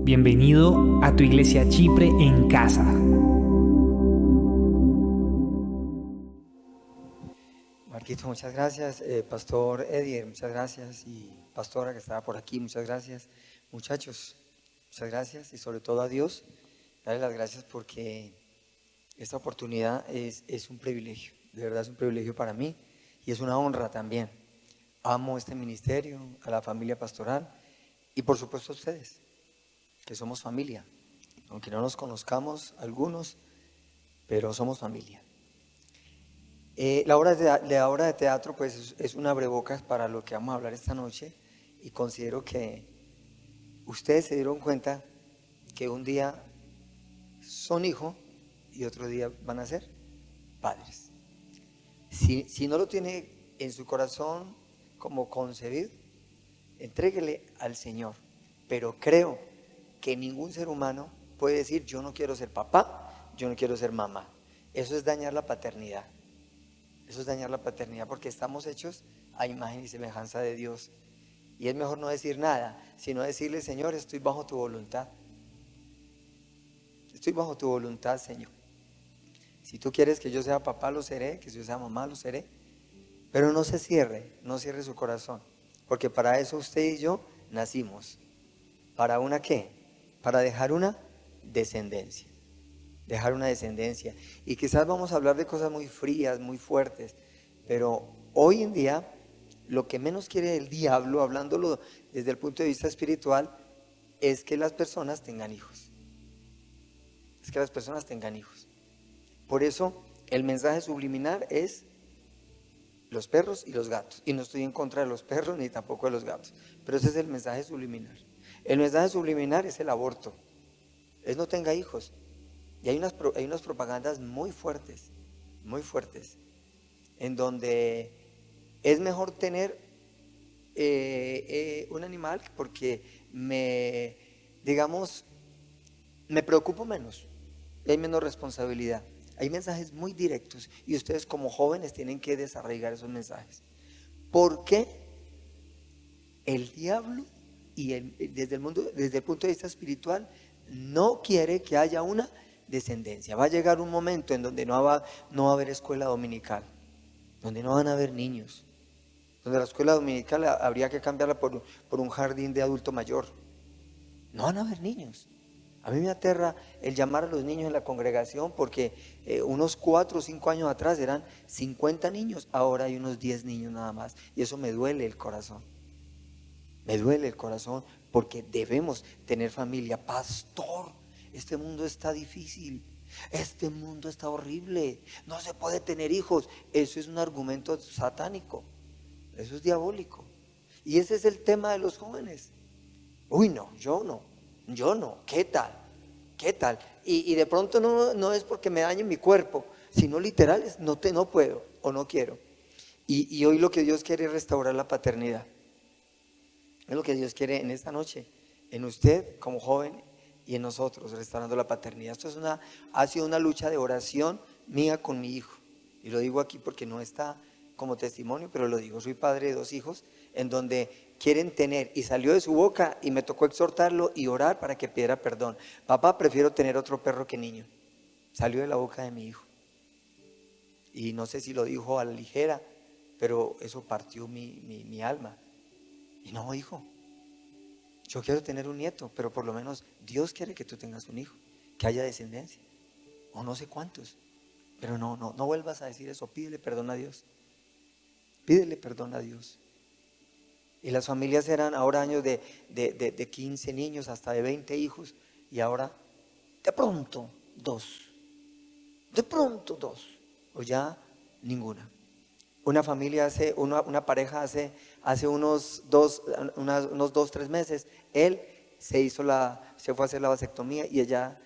Bienvenido a tu iglesia Chipre en casa. Marquito, muchas gracias. Pastor Edier, muchas gracias. Y pastora que estaba por aquí, muchas gracias. Muchachos, muchas gracias. Y sobre todo a Dios, darle las gracias porque esta oportunidad es un privilegio. De verdad es un privilegio para mí y es una honra también. Amo este ministerio, a la familia pastoral y por supuesto a ustedes, que somos familia. Aunque no nos conozcamos algunos, pero somos familia. La obra de teatro pues es un abrebocas para lo que vamos a hablar esta noche, y considero que ustedes se dieron cuenta que un día son hijos y otro día van a ser padres. Si no lo tiene en su corazón como concebido, entréguele al Señor. Pero creo que ningún ser humano puede decir: yo no quiero ser papá, yo no quiero ser mamá. Eso es dañar la paternidad. Eso es dañar la paternidad, porque estamos hechos a imagen y semejanza de Dios. Y es mejor no decir nada, sino decirle: Señor, estoy bajo tu voluntad. Estoy bajo tu voluntad, Señor. Si tú quieres que yo sea papá, lo seré; que yo sea mamá, lo seré. Pero no se cierre, no cierre su corazón, porque para eso usted y yo nacimos. ¿Para una qué? Para dejar una descendencia. Dejar una descendencia. Y quizás vamos a hablar de cosas muy frías, muy fuertes, pero hoy en día lo que menos quiere el diablo, hablándolo desde el punto de vista espiritual, es que las personas tengan hijos. Es que las personas tengan hijos. Por eso el mensaje subliminal es los perros y los gatos. Y no estoy en contra de los perros ni tampoco de los gatos, pero ese es el mensaje subliminal. El mensaje subliminal es el aborto, es no tenga hijos. Y hay unas propagandas muy fuertes, en donde es mejor tener un animal porque digamos, me preocupo menos, hay menos responsabilidad. Hay mensajes muy directos y ustedes como jóvenes tienen que desarraigar esos mensajes. Porque el diablo desde el punto de vista espiritual, no quiere que haya una descendencia. Va a llegar un momento en donde no va a haber escuela dominical, donde no van a haber niños, donde la escuela dominical habría que cambiarla por un jardín de adulto mayor. No van a haber niños. A mí me aterra el llamar a los niños en la congregación, porque unos 4 o 5 años atrás eran 50 niños, ahora hay unos 10 niños nada más, y eso me duele el corazón. Me duele el corazón, porque debemos tener familia. Pastor, este mundo está difícil, este mundo está horrible, no se puede tener hijos. Eso es un argumento satánico, eso es diabólico. Y ese es el tema de los jóvenes. Uy, no, yo no, ¿qué tal? Y de pronto no es porque me dañe mi cuerpo, sino literal es no puedo o no quiero. Y hoy lo que Dios quiere es restaurar la paternidad. Es lo que Dios quiere en esta noche, en usted como joven y en nosotros, restaurando la paternidad. Esto ha sido una lucha de oración mía con mi hijo. Y lo digo aquí porque no está como testimonio, pero lo digo. Soy padre de 2 hijos en donde quieren tener, y salió de su boca y me tocó exhortarlo y orar para que pidiera perdón. Papá, prefiero tener otro perro que niño. Salió de la boca de mi hijo. Y no sé si lo dijo a la ligera, pero eso partió mi alma. Y no, hijo, yo quiero tener un nieto, pero por lo menos Dios quiere que tú tengas un hijo, que haya descendencia, o no sé cuántos. Pero no vuelvas a decir eso. Pídele perdón a Dios. Pídele perdón a Dios. Y las familias eran ahora años de 15 niños hasta de 20 hijos, y ahora de pronto 2, o ya ninguna. Una familia una pareja hace unos 2-3 meses, él se fue a hacer la vasectomía, y ella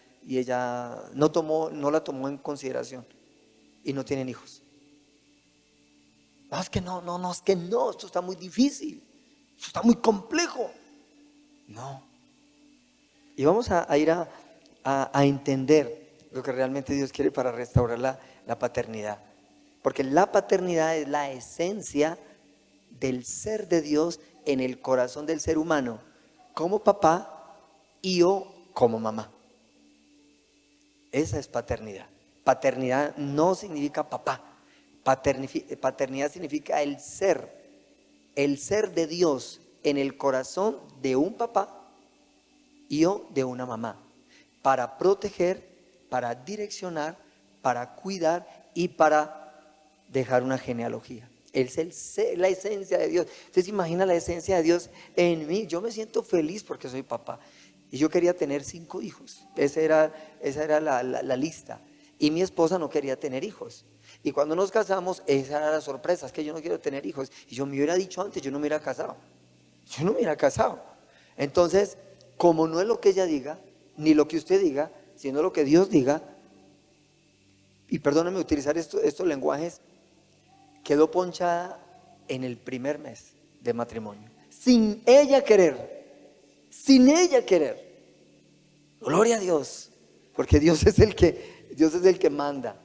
no la tomó en consideración, y no tienen hijos. No, es que no, esto está muy difícil, esto está muy complejo. No. Y vamos a ir a entender lo que realmente Dios quiere para restaurar la paternidad. Porque la paternidad es la esencia del ser de Dios en el corazón del ser humano. Como papá y yo como mamá. Esa es paternidad. Paternidad no significa papá. Paternidad significa el ser de Dios en el corazón de un papá y yo de una mamá, para proteger, para direccionar, para cuidar y para dejar una genealogía. Es la esencia de Dios. Usted se imagina la esencia de Dios en mí. Yo me siento feliz porque soy papá. Y yo quería tener 5 hijos. Esa era la lista. Y mi esposa no quería tener hijos. Y cuando nos casamos, esa era la sorpresa, es que yo no quiero tener hijos. Y yo me hubiera dicho antes, yo no me hubiera casado. Yo no me hubiera casado. Entonces, como no es lo que ella diga, ni lo que usted diga, sino lo que Dios diga, y perdónenme utilizar estos lenguajes, quedó ponchada en el primer mes de matrimonio. Sin ella querer. Sin ella querer. Gloria a Dios. Porque Dios es el que manda.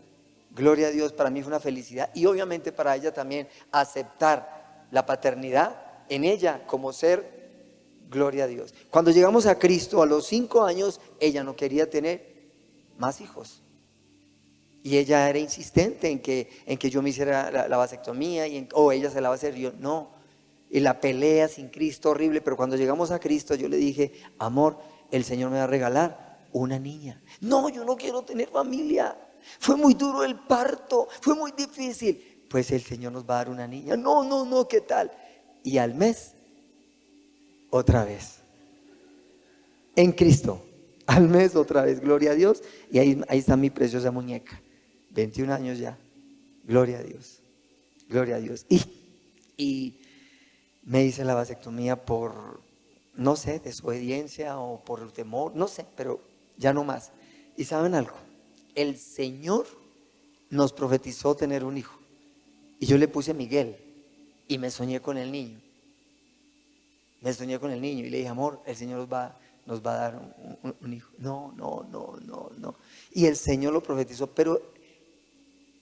Gloria a Dios, para mí fue una felicidad. Y obviamente para ella también aceptar la paternidad en ella como ser. Gloria a Dios. Cuando llegamos a Cristo a los 5 años, ella no quería tener más hijos. Y ella era insistente en que yo me hiciera la vasectomía o ella se la va a hacer. Y yo no. Y la pelea sin Cristo horrible. Pero cuando llegamos a Cristo yo le dije, amor, el Señor me va a regalar una niña. No, yo no quiero tener familia. Fue muy duro el parto, fue muy difícil. Pues el Señor nos va a dar una niña. No, ¿qué tal? Y al mes, otra vez. En Cristo. Al mes otra vez, gloria a Dios. Y ahí está mi preciosa muñeca. 21 años ya. Gloria a Dios. Gloria a Dios. Y me hice la vasectomía por, no sé, desobediencia o por temor, no sé, pero ya no más. ¿Y saben algo? El Señor nos profetizó tener un hijo. Y yo le puse Miguel. Y me soñé con el niño. Y le dije, amor, el Señor nos va a dar un hijo. No. Y el Señor lo profetizó, pero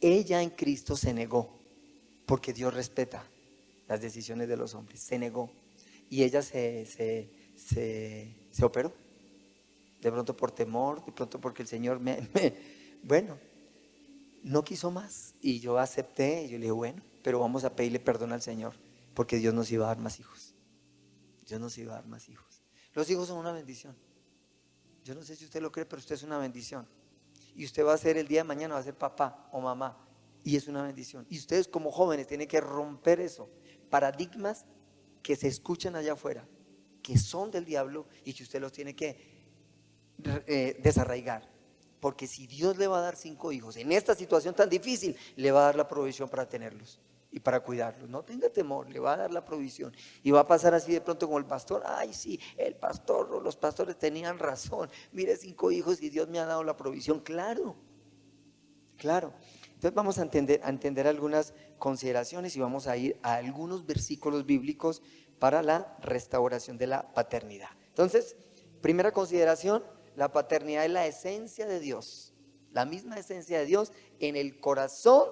ella en Cristo se negó, porque Dios respeta las decisiones de los hombres. Se negó. Y ella se operó. De pronto por temor, de pronto porque el Señor bueno, no quiso más. Y yo acepté, y yo le dije, bueno, pero vamos a pedirle perdón al Señor, porque Dios nos iba a dar más hijos. Dios nos iba a dar más hijos. Los hijos son una bendición. Yo no sé si usted lo cree, pero usted es una bendición. Y usted va a ser el día de mañana, va a ser papá o mamá. Y es una bendición. Y ustedes como jóvenes tienen que romper eso. Paradigmas que se escuchan allá afuera, que son del diablo y que usted los tiene que desarraigar. Porque si Dios le va a dar 5 hijos en esta situación tan difícil, le va a dar la provisión para tenerlos y para cuidarlos. No tenga temor, le va a dar la provisión. Y va a pasar así de pronto como el pastor. Ay, sí, el pastor o los pastores tenían razón. Mire, 5 hijos y Dios me ha dado la provisión. Claro. Entonces vamos a entender algunas consideraciones y vamos a ir a algunos versículos bíblicos para la restauración de la paternidad. Entonces, primera consideración, la paternidad es la esencia de Dios, la misma esencia de Dios en el corazón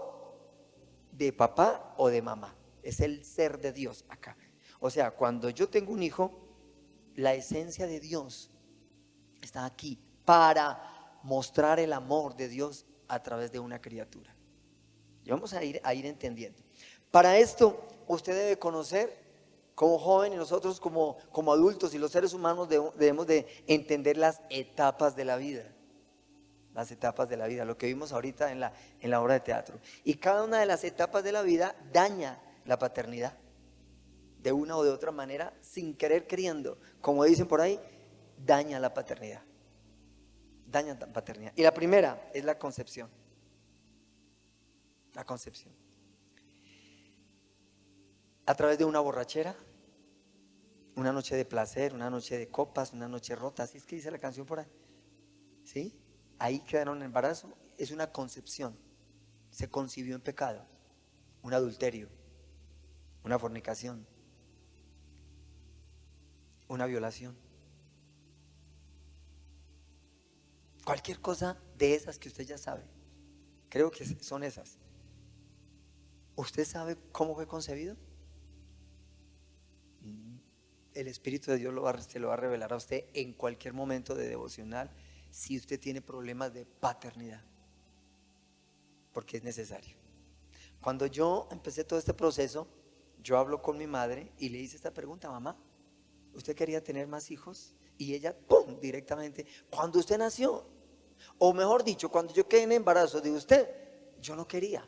de papá o de mamá. Es el ser de Dios acá. O sea, cuando yo tengo un hijo, la esencia de Dios está aquí para mostrar el amor de Dios a través de una criatura. Y vamos a ir entendiendo. Para esto, usted debe conocer, como joven y nosotros como adultos y los seres humanos debemos de entender las etapas de la vida. Las etapas de la vida, lo que vimos ahorita en la obra de teatro. Y cada una de las etapas de la vida daña la paternidad. De una o de otra manera, sin querer queriendo. Como dicen por ahí, daña la paternidad. Daña la paternidad. Y la primera es la concepción. La concepción. A través de una borrachera, una noche de placer, una noche de copas, una noche rota. Así es que dice la canción por ahí. ¿Sí? Ahí quedaron en embarazo. Es una concepción. Se concibió en pecado. Un adulterio. Una fornicación. Una violación. Cualquier cosa de esas que usted ya sabe. Creo que son esas. ¿Usted sabe cómo fue concebido? el Espíritu de Dios se lo va a revelar a usted en cualquier momento de devocional si usted tiene problemas de paternidad, porque es necesario. Cuando yo empecé todo este proceso, yo hablo con mi madre y le hice esta pregunta: mamá, ¿usted quería tener más hijos? Y ella, ¡pum!, directamente: cuando usted nació, o mejor dicho, cuando yo quedé en embarazo de usted, yo no quería.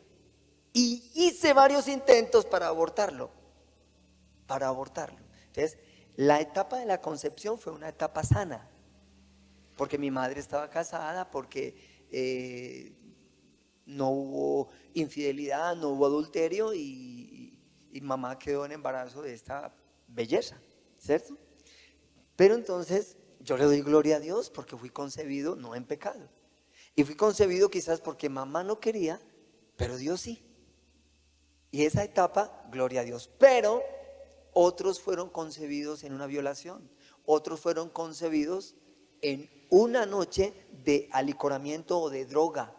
Y hice varios intentos para abortarlo. Entonces, la etapa de la concepción fue una etapa sana, porque mi madre estaba casada, porque no hubo infidelidad, no hubo adulterio, y mamá quedó en embarazo de esta belleza, ¿cierto? Pero entonces yo le doy gloria a Dios porque fui concebido no en pecado. Y fui concebido quizás porque mamá no quería, pero Dios sí. Y esa etapa, gloria a Dios. Pero otros fueron concebidos en una violación. Otros fueron concebidos en una noche de alicoramiento o de droga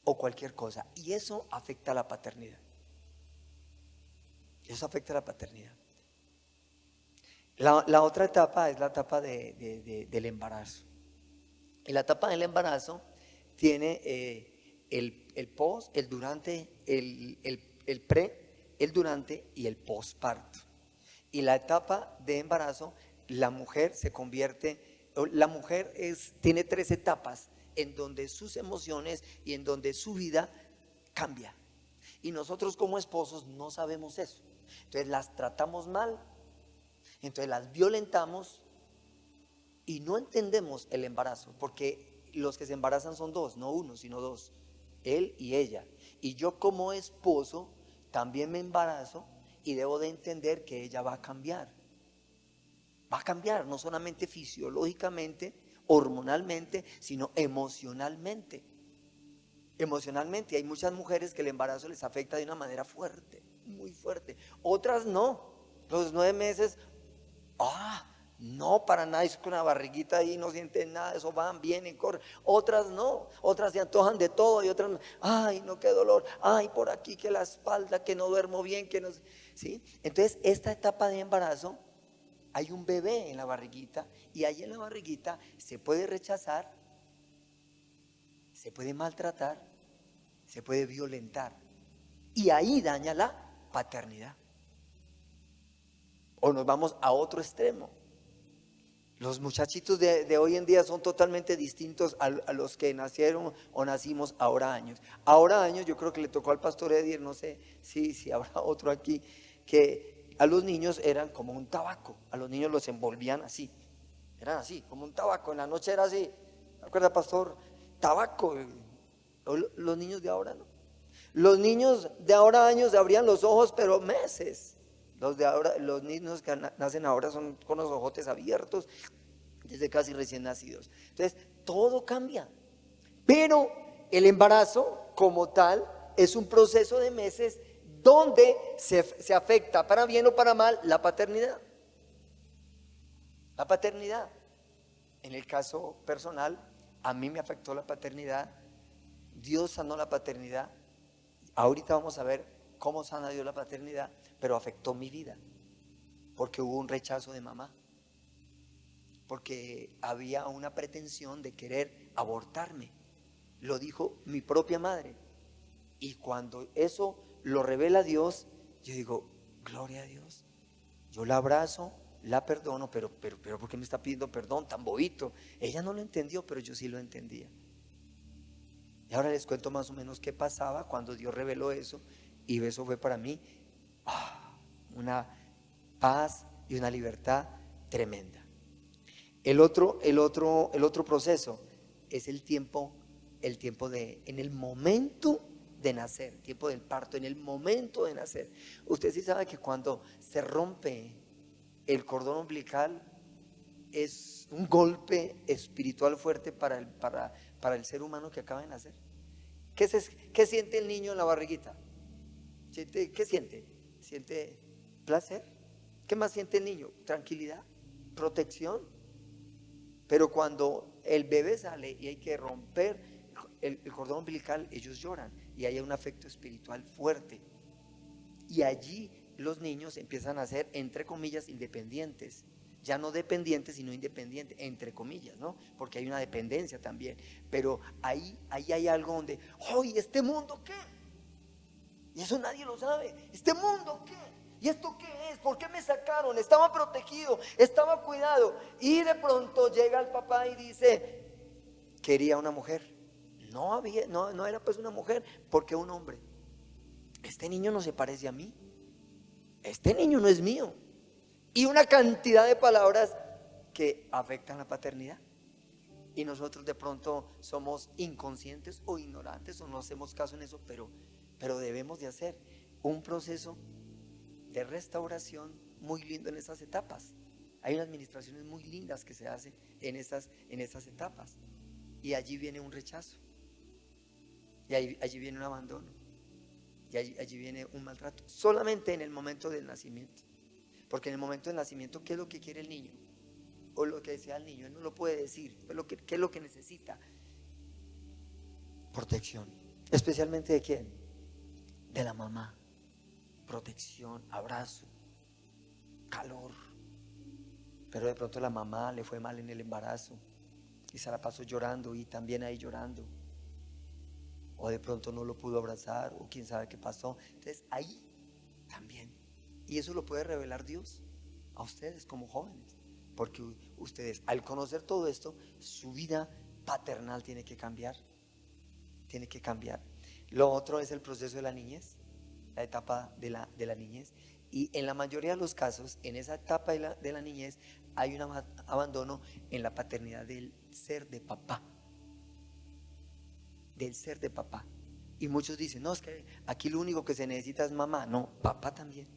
o cualquier cosa. Y eso afecta a la paternidad. Eso afecta a la paternidad. La otra etapa es la etapa del embarazo. Y la etapa del embarazo tiene el post, el durante, el pre, el durante y el postparto. Y la etapa de embarazo, la mujer tiene 3 etapas en donde sus emociones y en donde su vida cambia. Y nosotros como esposos no sabemos eso. Entonces las tratamos mal, entonces las violentamos y no entendemos el embarazo, porque los que se embarazan son 2, no 1, sino 2, él y ella. Y yo como esposo también me embarazo y debo de entender que ella va a cambiar. Va a cambiar no solamente fisiológicamente, hormonalmente, sino emocionalmente. Emocionalmente hay muchas mujeres que el embarazo les afecta de una manera fuerte, muy fuerte. Otras no. Los 9 meses, no, para nada, es con la barriguita ahí, no sienten nada, eso van, vienen, corren. Otras no, otras se antojan de todo y otras, ay, no, qué dolor, ay, por aquí, que la espalda, que no duermo bien, que no, ¿sí? Entonces, esta etapa de embarazo, hay un bebé en la barriguita y ahí en la barriguita se puede rechazar, se puede maltratar, se puede violentar y ahí daña la paternidad. O nos vamos a otro extremo. Los muchachitos de hoy en día son totalmente distintos a los que nacieron o nacimos ahora años. Ahora años, yo creo que le tocó al pastor Edier, no sé si habrá otro aquí, que a los niños eran como un tabaco. A los niños los envolvían así, eran así, como un tabaco. En la noche era así, ¿se acuerda, pastor? Tabaco. Los niños de ahora no. Los niños de ahora años abrían los ojos, pero meses. Los de ahora, los niños que nacen ahora son con los ojotes abiertos desde casi recién nacidos. Entonces, todo cambia. Pero el embarazo como tal es un proceso de meses donde se afecta, para bien o para mal, la paternidad. La paternidad. En el caso personal, a mí me afectó la paternidad. Dios sanó la paternidad. Ahorita vamos a ver cómo sana Dios la paternidad, pero afectó mi vida, porque hubo un rechazo de mamá, porque había una pretensión de querer abortarme. Lo dijo mi propia madre. Y cuando eso lo revela Dios, yo digo, gloria a Dios. Yo la abrazo, la perdono, pero ¿por qué me está pidiendo perdón tan bobito? Ella no lo entendió, pero yo sí lo entendía. Y ahora les cuento más o menos qué pasaba cuando Dios reveló eso. Y eso fue para mí una paz y una libertad tremenda. El otro proceso es el tiempo en el momento de nacer, tiempo del parto, en el momento de nacer. Usted sí sabe que cuando se rompe el cordón umbilical es un golpe espiritual fuerte para el ser humano que acaba de nacer. ¿Qué siente el niño en la barriguita? ¿Qué siente? ¿Siente placer? ¿Qué más siente el niño? Tranquilidad, protección. Pero cuando el bebé sale y hay que romper el cordón umbilical, ellos lloran y hay un afecto espiritual fuerte. Y allí los niños empiezan a ser, entre comillas, independientes. Ya no dependientes, sino independientes, entre comillas, ¿no? Porque hay una dependencia también. Pero ahí hay algo donde, ¡ay, este mundo qué! Y eso nadie lo sabe. ¿Este mundo qué? ¿Y esto qué es? ¿Por qué me sacaron? Estaba protegido, estaba cuidado. Y de pronto llega el papá y dice, quería una mujer. No era pues una mujer, porque un hombre. Este niño no se parece a mí. Este niño no es mío. Y una cantidad de palabras que afectan la paternidad. Y nosotros de pronto somos inconscientes o ignorantes o no hacemos caso en eso, pero debemos de hacer un proceso de restauración muy lindo en esas etapas. Hay unas administraciones muy lindas que se hacen en esas etapas. Y allí viene un rechazo. Y allí viene un abandono. Y allí viene un maltrato. Solamente en el momento del nacimiento. Porque en el momento del nacimiento, ¿qué es lo que quiere el niño? O lo que desea el niño, él no lo puede decir. ¿Qué es lo que necesita? Protección. ¿Especialmente de quién? De la mamá. Protección, abrazo, calor. Pero de pronto la mamá le fue mal en el embarazo y se la pasó llorando y también ahí llorando. O de pronto no lo pudo abrazar o quién sabe qué pasó. Entonces ahí también. Y eso lo puede revelar Dios a ustedes como jóvenes. Porque ustedes, al conocer todo esto, su vida paternal tiene que cambiar. Tiene que cambiar. Lo otro es el proceso de la niñez, la etapa de la niñez. Y en la mayoría de los casos, en esa etapa de la niñez, hay un abandono en la paternidad del ser de papá. Del ser de papá. Y muchos dicen, no, es que aquí lo único que se necesita es mamá. No, papá también.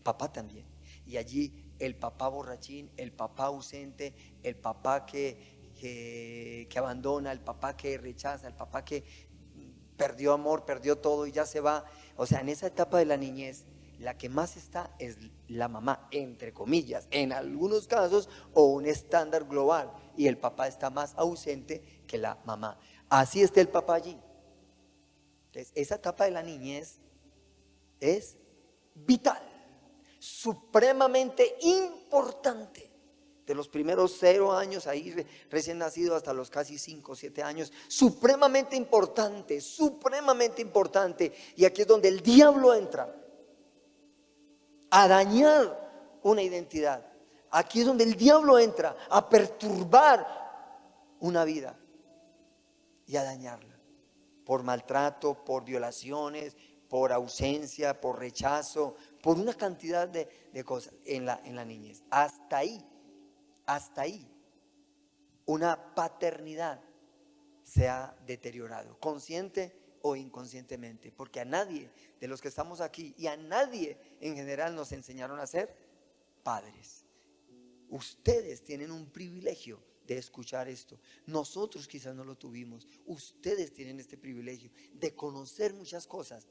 Papá también. Y allí el papá borrachín, el papá ausente, el papá que abandona, el papá que rechaza, el papá que perdió amor, perdió todo y ya se va. O sea, en esa etapa de la niñez, la que más está es la mamá, entre comillas, en algunos casos, o un estándar global. Y el papá está más ausente que la mamá. Así está el papá allí. Entonces, esa etapa de la niñez es vital, supremamente importante. De los primeros 0 años, ahí recién nacido, hasta los casi 5 o 7 años, supremamente importante, supremamente importante. Y aquí es donde el diablo entra a dañar una identidad. Aquí es donde el diablo entra a perturbar una vida y a dañarla por maltrato, por violaciones, por ausencia, por rechazo, por una cantidad de cosas en la niñez. Hasta ahí una paternidad se ha deteriorado, consciente o inconscientemente, porque a nadie de los que estamos aquí y a nadie en general nos enseñaron a ser padres. Ustedes tienen un privilegio de escuchar esto. Nosotros quizás no lo tuvimos. Ustedes tienen este privilegio de conocer muchas cosas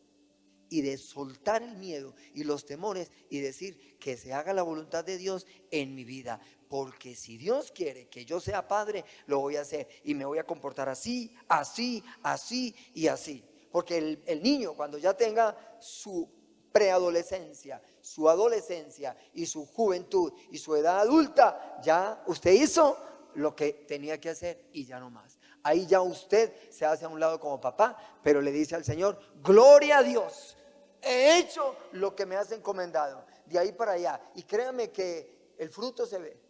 y de soltar el miedo y los temores y decir que se haga la voluntad de Dios en mi vida. Porque si Dios quiere que yo sea padre, lo voy a hacer y me voy a comportar así, así, así y así. Porque el niño, cuando ya tenga su preadolescencia, su adolescencia y su juventud y su edad adulta, ya usted hizo lo que tenía que hacer y ya no más. Ahí ya usted se hace a un lado como papá, pero le dice al Señor, gloria a Dios, he hecho lo que me has encomendado. De ahí para allá, y créame que el fruto se ve.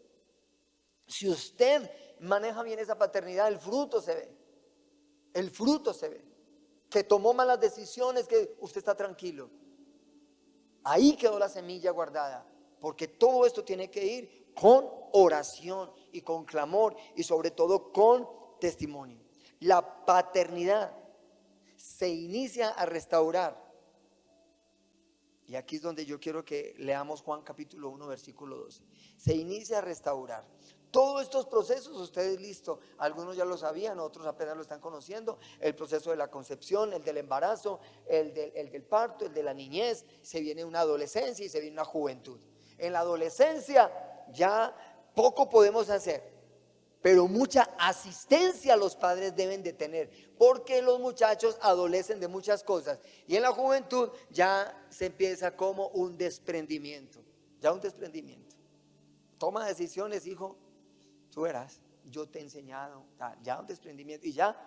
Si usted maneja bien esa paternidad, el fruto se ve. El fruto se ve. Que tomó malas decisiones, que usted está tranquilo. Ahí quedó la semilla guardada, porque todo esto tiene que ir con oración y con clamor y sobre todo con testimonio. La paternidad se inicia a restaurar. Y aquí es donde yo quiero que leamos Juan capítulo 1 versículo 12. Se inicia a restaurar. Todos estos procesos, ustedes listo, algunos ya lo sabían, otros apenas lo están conociendo. El proceso de la concepción, el del embarazo, el del parto, el de la niñez. Se viene una adolescencia y se viene una juventud. En la adolescencia ya poco podemos hacer, pero mucha asistencia los padres deben de tener, porque los muchachos adolecen de muchas cosas y en la juventud ya se empieza como un desprendimiento, ya un desprendimiento. Toma decisiones, hijo, tú verás, yo te he enseñado, ya un desprendimiento y ya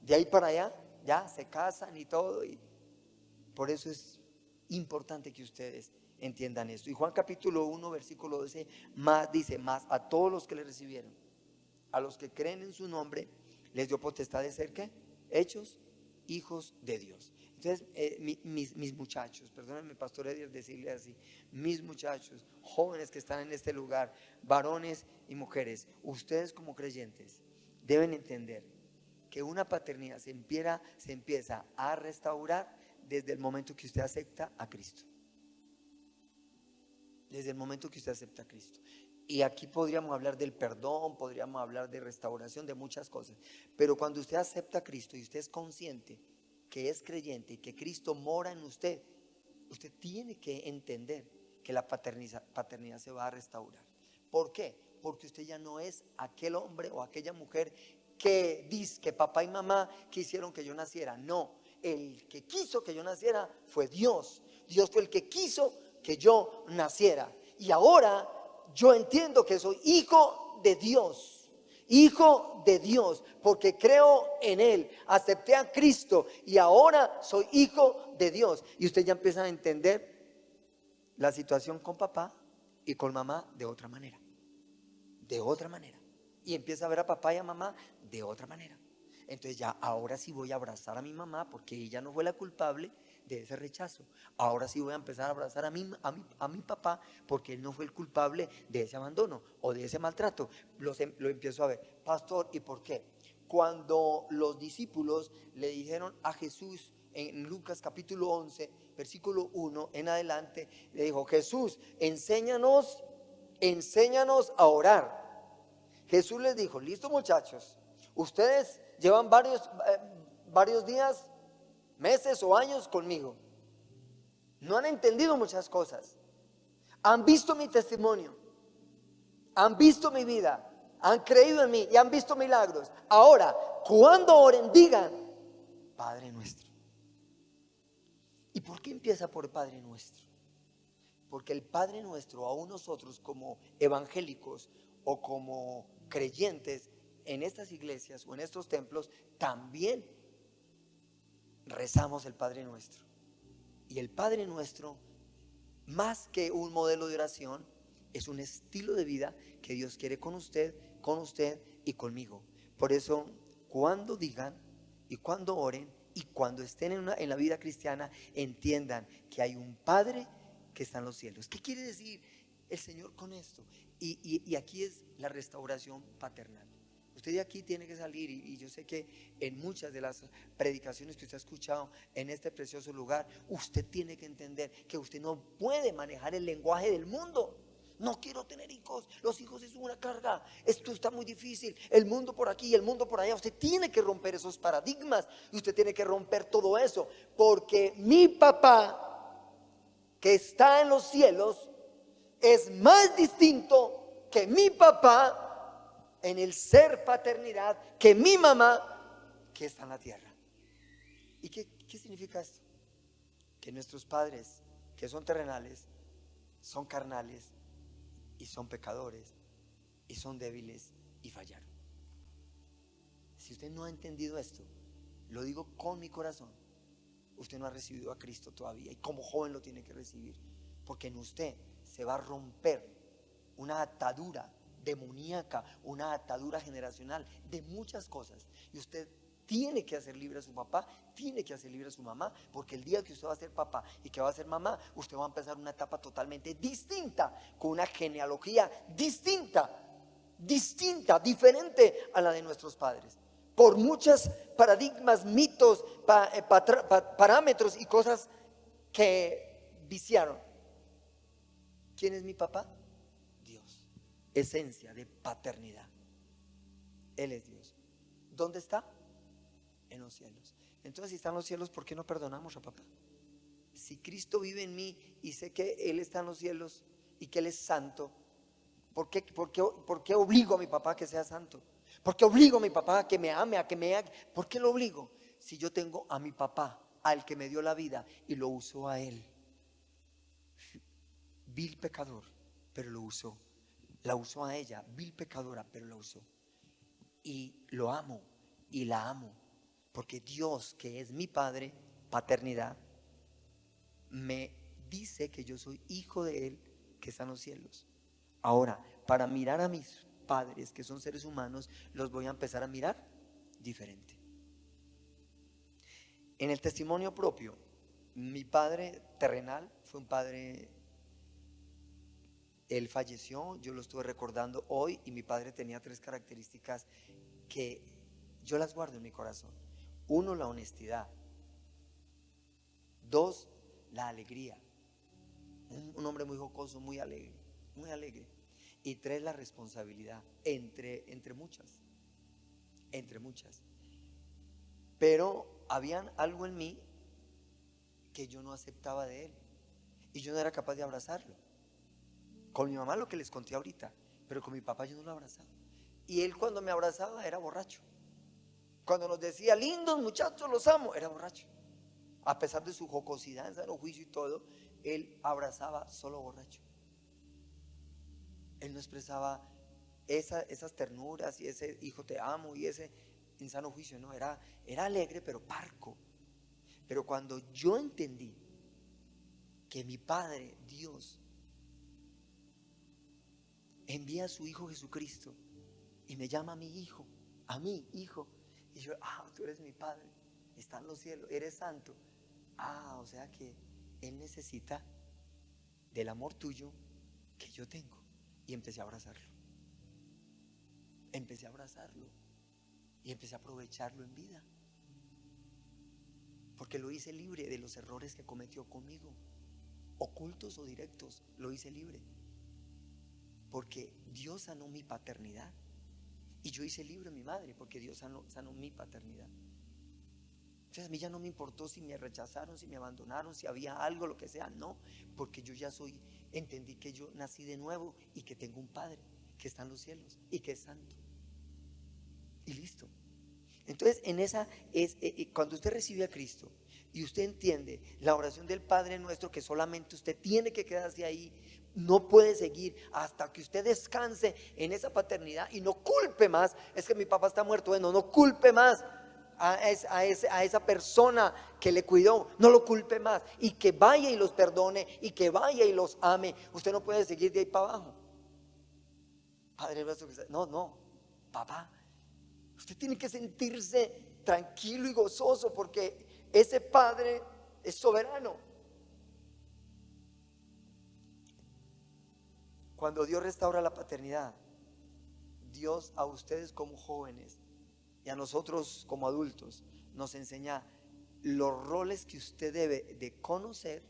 de ahí para allá ya se casan y todo, y por eso es importante que ustedes entiendan esto. Y Juan capítulo 1 versículo 12 más dice: más a todos los que le recibieron, a los que creen en su nombre, les dio potestad de ser ¿qué? Hechos hijos de Dios. Entonces mis muchachos, perdónenme pastor Edier decirle así, mis muchachos, jóvenes que están en este lugar, varones y mujeres, ustedes como creyentes deben entender que una paternidad se empieza a restaurar desde el momento que usted acepta a Cristo. Desde el momento que usted acepta a Cristo. Y aquí podríamos hablar del perdón, podríamos hablar de restauración, de muchas cosas. Pero cuando usted acepta a Cristo y usted es consciente que es creyente y que Cristo mora en usted, usted tiene que entender que la paternidad se va a restaurar. ¿Por qué? Porque usted ya no es aquel hombre o aquella mujer que dice que papá y mamá quisieron que yo naciera. No, el que quiso que yo naciera fue Dios. Dios fue el que quiso que yo naciera. Y ahora yo entiendo que soy hijo de Dios, porque creo en Él, acepté a Cristo y ahora soy hijo de Dios. Y usted ya empieza a entender la situación con papá y con mamá de otra manera, y empieza a ver a papá y a mamá de otra manera. Entonces ya ahora sí voy a abrazar a mi mamá porque ella no fue la culpable de ese rechazo. Ahora sí voy a empezar a abrazar a mi papá porque él no fue el culpable de ese abandono o de ese maltrato. Lo empiezo a ver. Pastor, ¿y por qué? Cuando los discípulos le dijeron a Jesús en Lucas capítulo 11 versículo 1 en adelante, le dijo: Jesús, enséñanos a orar. Jesús les dijo: listo muchachos, ustedes llevan varios días, meses o años conmigo, no han entendido muchas cosas, han visto mi testimonio, han visto mi vida, han creído en mí y han visto milagros. Ahora, cuando oren, digan: Padre nuestro. ¿Y por qué empieza por Padre nuestro? Porque el Padre nuestro, aún nosotros como evangélicos o como creyentes en estas iglesias o en estos templos, también rezamos el Padre nuestro. Y el Padre nuestro, más que un modelo de oración, es un estilo de vida que Dios quiere con usted y conmigo. Por eso, cuando digan y cuando oren y cuando estén en la vida cristiana, entiendan que hay un Padre que está en los cielos. ¿Qué quiere decir el Señor con esto? Y aquí es la restauración paternal. Usted de aquí tiene que salir, y yo sé que en muchas de las predicaciones que usted ha escuchado en este precioso lugar, usted tiene que entender que usted no puede manejar el lenguaje del mundo. No quiero tener hijos, los hijos es una carga, esto está muy difícil, el mundo por aquí y el mundo por allá. Usted tiene que romper esos paradigmas y usted tiene que romper todo eso, porque mi papá que está en los cielos es más distinto que mi papá en el ser paternidad que mi mamá que está en la tierra. ¿Y qué significa esto? Que nuestros padres, que son terrenales, son carnales y son pecadores y son débiles y fallaron. Si usted no ha entendido esto, lo digo con mi corazón, usted no ha recibido a Cristo todavía, y como joven lo tiene que recibir, porque en usted se va a romper una atadura demoníaca, una atadura generacional de muchas cosas, y usted tiene que hacer libre a su papá, tiene que hacer libre a su mamá, porque el día que usted va a ser papá y que va a ser mamá, usted va a empezar una etapa totalmente distinta, con una genealogía distinta, diferente a la de nuestros padres, por muchos paradigmas, mitos, parámetros y cosas que viciaron. ¿Quién es mi papá? Dios. Esencia de paternidad. Él es Dios. ¿Dónde está? En los cielos. Entonces, si está en los cielos, ¿por qué no perdonamos a papá? Si Cristo vive en mí y sé que Él está en los cielos y que Él es santo, ¿Por qué obligo a mi papá a que sea santo? ¿Por qué obligo a mi papá a que me ame, a que me haga? ¿Por qué lo obligo? Si yo tengo a mi papá, al que me dio la vida y lo usó a él, vil pecador, pero lo usó. La usó a ella, vil pecadora, pero la usó. Y lo amo y la amo, porque Dios, que es mi Padre, paternidad, me dice que yo soy hijo de Él, que está en los cielos. Ahora, para mirar a mis padres, que son seres humanos, los voy a empezar a mirar diferente. En el testimonio propio, mi padre terrenal fue un padre, él falleció, yo lo estuve recordando hoy, y mi padre tenía 3 características que yo las guardo en mi corazón. 1, la honestidad. 2, la alegría. Un hombre muy jocoso, muy alegre, muy alegre. Y 3, la responsabilidad, entre muchas, entre muchas. Pero habían algo en mí que yo no aceptaba de él, y yo no era capaz de abrazarlo. Con mi mamá lo que les conté ahorita, pero con mi papá yo no lo abrazaba. Y él, cuando me abrazaba, era borracho. Cuando nos decía, lindos muchachos, los amo, era borracho. A pesar de su jocosidad, en sano juicio y todo, él abrazaba solo borracho. Él no expresaba esas ternuras y ese hijo te amo y ese en sano juicio, no, era alegre pero parco. Pero cuando yo entendí que mi Padre, Dios, envía a su Hijo Jesucristo y me llama a mi hijo, a mí, hijo, y yo, tú eres mi Padre, está en los cielos, eres santo. O sea que Él necesita del amor tuyo que yo tengo. Y empecé a abrazarlo. Empecé a abrazarlo. Y empecé a aprovecharlo en vida. Porque lo hice libre de los errores que cometió conmigo, ocultos o directos, lo hice libre. Porque Dios sanó mi paternidad. Y yo hice libre a mi madre, porque Dios sanó mi paternidad. Entonces a mí ya no me importó si me rechazaron, si me abandonaron, si había algo, lo que sea, no, porque yo ya entendí que yo nací de nuevo y que tengo un Padre que está en los cielos y que es santo. Y listo. Entonces cuando usted recibe a Cristo y usted entiende la oración del Padre Nuestro, que solamente usted tiene que quedarse ahí, no puede seguir hasta que usted descanse en esa paternidad y no culpe más. Es que mi papá está muerto, bueno, no culpe más a esa persona que le cuidó, no lo culpe más, y que vaya y los perdone y que vaya y los ame. Usted no puede seguir de ahí para abajo. Padre nuestro que está, no, papá, usted tiene que sentirse tranquilo y gozoso, porque ese Padre es soberano. Cuando Dios restaura la paternidad, Dios a ustedes como jóvenes y a nosotros como adultos nos enseña los roles que usted debe de conocer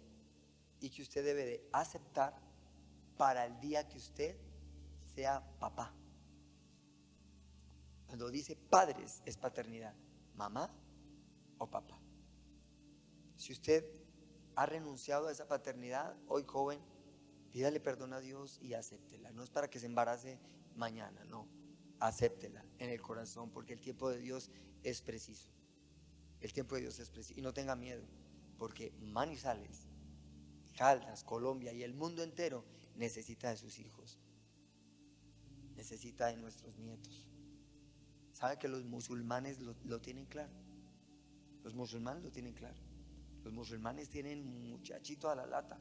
y que usted debe de aceptar para el día que usted sea papá. Cuando dice padres es paternidad, mamá o papá. Si usted ha renunciado a esa paternidad, hoy joven, pídale perdón a Dios y acéptela. No es para que se embarace mañana, no. Acéptela en el corazón, porque el tiempo de Dios es preciso. El tiempo de Dios es preciso. Y no tenga miedo, porque Manizales, Caldas, Colombia y el mundo entero necesita de sus hijos. Necesita de nuestros nietos. ¿Sabe que los musulmanes lo tienen claro? Los musulmanes lo tienen claro. Los musulmanes tienen muchachitos a la lata,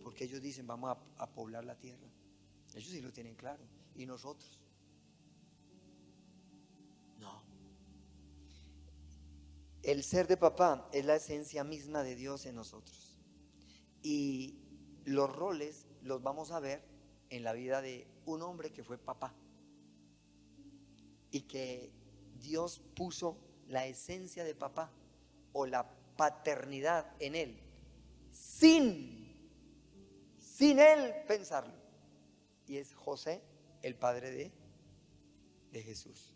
porque ellos dicen vamos a poblar la tierra. Ellos sí lo tienen claro. ¿Y nosotros? No. El ser de papá es la esencia misma de Dios en nosotros. Y los roles los vamos a ver en la vida de un hombre que fue papá y que Dios puso la esencia de papá o la paternidad en él sin él pensarlo, y es José, el padre de Jesús.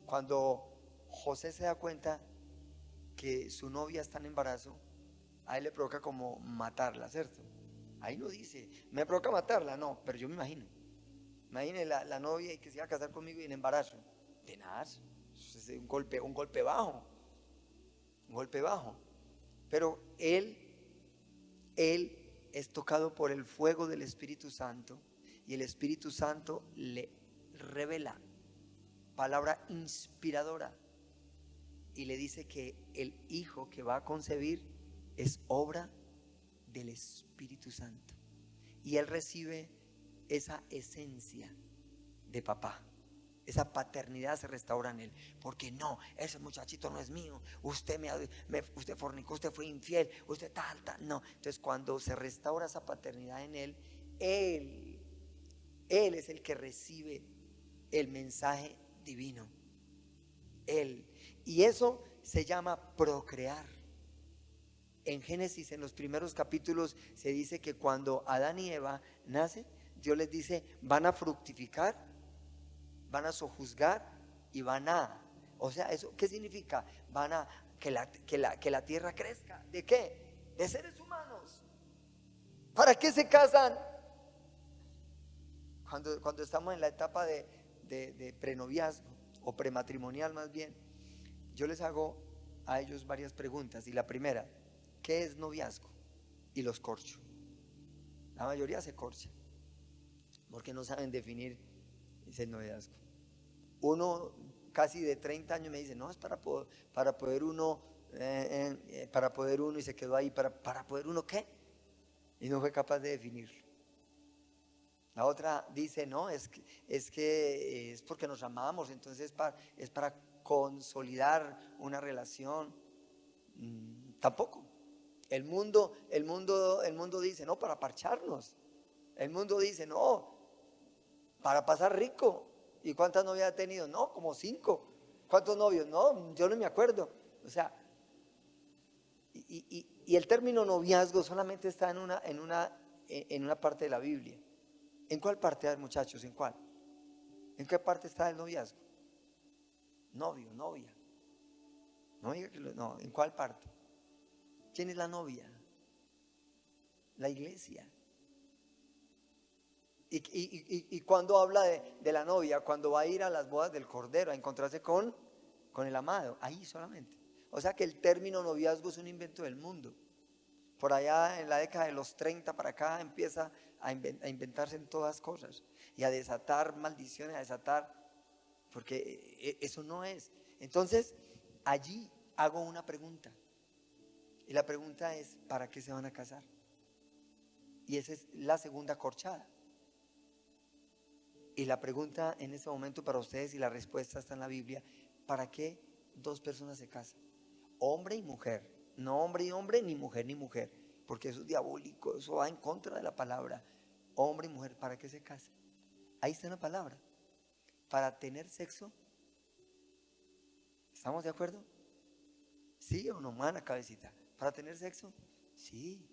Cuando José se da cuenta que su novia está en embarazo, a él le provoca como matarla, ¿cierto? Ahí no dice, me provoca matarla, no, pero yo me Imagine la novia y que se iba a casar conmigo y en embarazo. De nada, es un golpe bajo. Un golpe bajo. Pero él es tocado por el fuego del Espíritu Santo y el Espíritu Santo le revela palabra inspiradora y le dice que el hijo que va a concebir es obra del Espíritu Santo y él recibe esa esencia de papá. Esa paternidad se restaura en él. Porque no, ese muchachito no es mío. Usted usted fornicó, usted fue infiel, usted tal. No. Entonces cuando se restaura esa paternidad en él, él es el que recibe el mensaje divino. Él. Y eso se llama procrear. En Génesis, en los primeros capítulos, se dice que cuando Adán y Eva nacen, Dios les dice, van a fructificar, van a sojuzgar y van a, o sea, ¿eso qué significa? Van a que la tierra crezca. ¿De qué? De seres humanos. ¿Para qué se casan? Cuando estamos en la etapa de prenoviazgo o prematrimonial más bien, yo les hago a ellos varias preguntas y la primera, ¿qué es noviazgo? Y los corcho. La mayoría se corcha porque no saben definir ese noviazgo. Uno casi de 30 años me dice, no, es para poder uno y se quedó ahí, para poder uno ¿qué? Y no fue capaz de definirlo. La otra dice, no, es porque nos amamos, entonces es para consolidar una relación. Tampoco. El mundo dice, no, para parcharnos. El mundo dice, no, para pasar rico. ¿Y cuántas novias ha tenido? No, como 5. ¿Cuántos novios? No, yo no me acuerdo. O sea, y el término noviazgo solamente está en una parte de la Biblia. ¿En cuál parte, muchachos? ¿En cuál? ¿En qué parte está el noviazgo? Novio, novia. No, ¿en cuál parte? ¿Quién es la novia? La iglesia. Y cuando habla de la novia, cuando va a ir a las bodas del Cordero, a encontrarse con el amado, ahí solamente. O sea que el término noviazgo es un invento del mundo. Por allá en la década de los 30 para acá empieza a inventarse en todas cosas y a desatar maldiciones, porque eso no es. Entonces allí hago una pregunta y la pregunta es, ¿para qué se van a casar? Y esa es la segunda corchada. Y la pregunta en este momento para ustedes y la respuesta está en la Biblia, ¿para qué 2 personas se casan? Hombre y mujer, no hombre y hombre, ni mujer, porque eso es diabólico, eso va en contra de la palabra. Hombre y mujer, ¿para qué se casan? Ahí está la palabra, para tener sexo. ¿Estamos de acuerdo? ¿Sí o no? Mala cabecita. ¿Para tener sexo? Sí.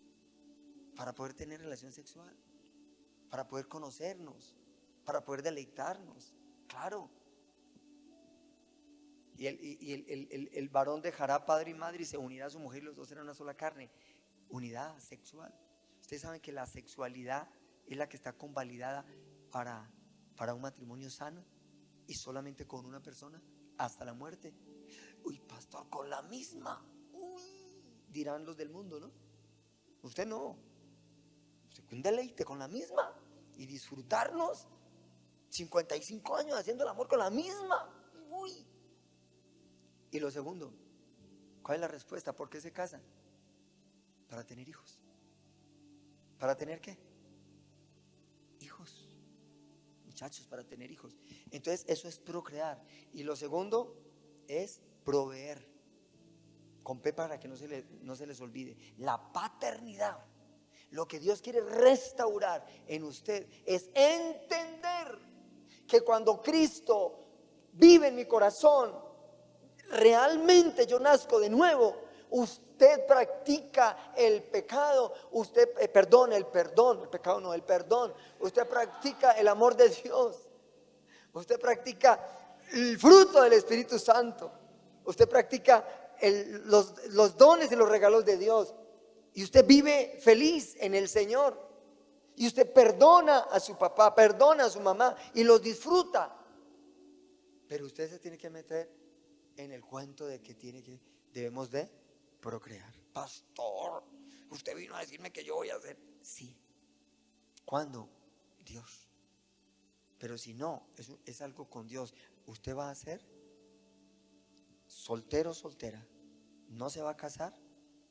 Para poder tener relación sexual, para poder conocernos, para poder deleitarnos, claro. Y el varón dejará padre y madre y se unirá a su mujer y los dos serán una sola carne. Unidad sexual. Ustedes saben que la sexualidad es la que está convalidada para un matrimonio sano y solamente con una persona hasta la muerte. Uy, pastor, con la misma. Uy, dirán los del mundo, ¿no? Usted no. Usted un deleite con la misma y disfrutarnos 55 años haciendo el amor con la misma. Uy. Y lo segundo, ¿cuál es la respuesta? ¿Por qué se casan? Para tener hijos. ¿Para tener qué? Hijos. Muchachos, para tener hijos. Entonces eso es procrear. Y lo segundo es proveer. Con P para que no se les olvide. La paternidad. Lo que Dios quiere restaurar en usted es entender que cuando Cristo vive en mi corazón, realmente yo nazco de nuevo. Usted practica el pecado, el perdón, el pecado no, el perdón. Usted practica el amor de Dios. Usted practica el fruto del Espíritu Santo. Usted practica los dones y los regalos de Dios. Y usted vive feliz en el Señor. Y usted perdona a su papá, perdona a su mamá y los disfruta. Pero usted se tiene que meter en el cuento de que debemos de procrear. Pastor, usted vino a decirme que yo voy a hacer. Sí. ¿Cuándo? Dios. Pero si no, es algo con Dios. Usted va a ser soltero o soltera. No se va a casar,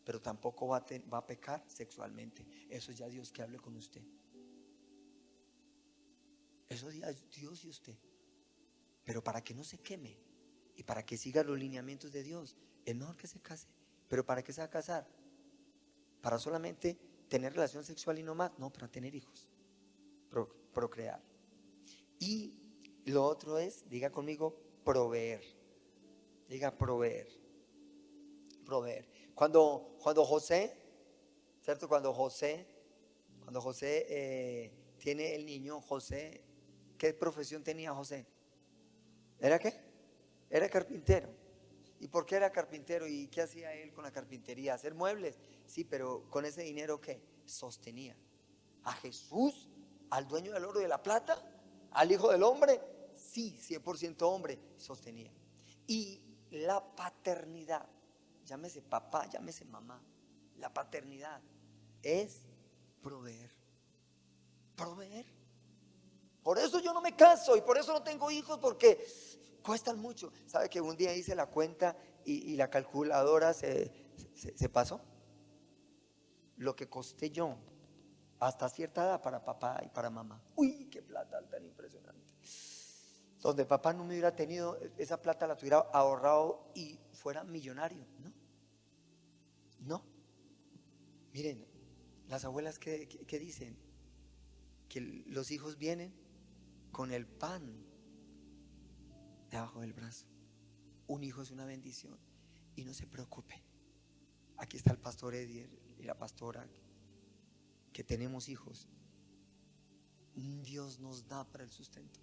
pero tampoco va a pecar sexualmente. Eso ya Dios que hable con usted. Eso ya es Dios y usted. Pero para que no se queme y para que siga los lineamientos de Dios, es mejor que se case. Pero ¿para qué se va a casar? ¿Para solamente tener relación sexual y no más? No, para tener hijos, procrear. Y lo otro es, diga conmigo, proveer. Diga proveer. Proveer. Cuando José, ¿cierto? Cuando José tiene el niño, José, ¿qué profesión tenía José? ¿Era qué? Era carpintero. ¿Y por qué era carpintero? ¿Y qué hacía él con la carpintería? ¿Hacer muebles? Sí, pero con ese dinero ¿qué? Sostenía a Jesús, al dueño del oro y de la plata, al hijo del hombre. Sí, 100% hombre, sostenía. Y la paternidad, llámese papá, llámese mamá, la paternidad es proveer. Proveer. Por eso yo no me caso y por eso no tengo hijos, porque cuestan mucho. ¿Sabe que un día hice la cuenta y la calculadora se pasó? Lo que costé yo hasta cierta edad para papá y para mamá. Uy, qué plata tan impresionante. Donde papá no me hubiera tenido esa plata, la tuviera ahorrado y fuera millonario. No. Miren, las abuelas que dicen que los hijos vienen con el pan debajo del brazo. Un hijo es una bendición. Y no se preocupe. Aquí está el pastor Edier y la pastora, que tenemos hijos. Dios nos da para el sustento.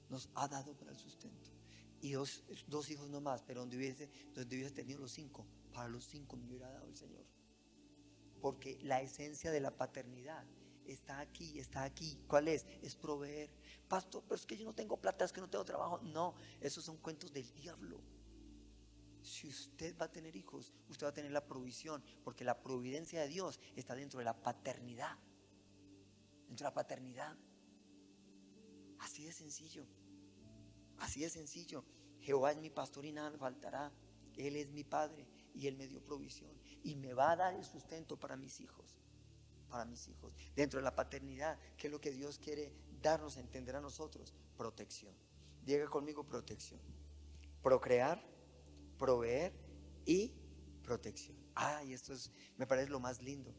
Nos ha dado para el sustento. Y dos hijos no más, pero donde hubiese tenido los 5, para los 5 me hubiera dado el Señor. Porque la esencia de la paternidad está aquí, está aquí. ¿Cuál es? Es proveer. Pastor, pero es que yo no tengo plata, es que no tengo trabajo. No, esos son cuentos del diablo. Si usted va a tener hijos, usted va a tener la provisión, porque la providencia de Dios está dentro de la paternidad. Dentro de la paternidad. Así de sencillo. Así de sencillo. Jehová es mi pastor y nada me faltará. Él es mi padre y Él me dio provisión y me va a dar el sustento para mis hijos. Para mis hijos. Dentro de la paternidad, ¿qué es lo que Dios quiere darnos a entender a nosotros? Protección. Diga conmigo protección. Procrear, proveer y protección. Y esto me parece lo más lindo.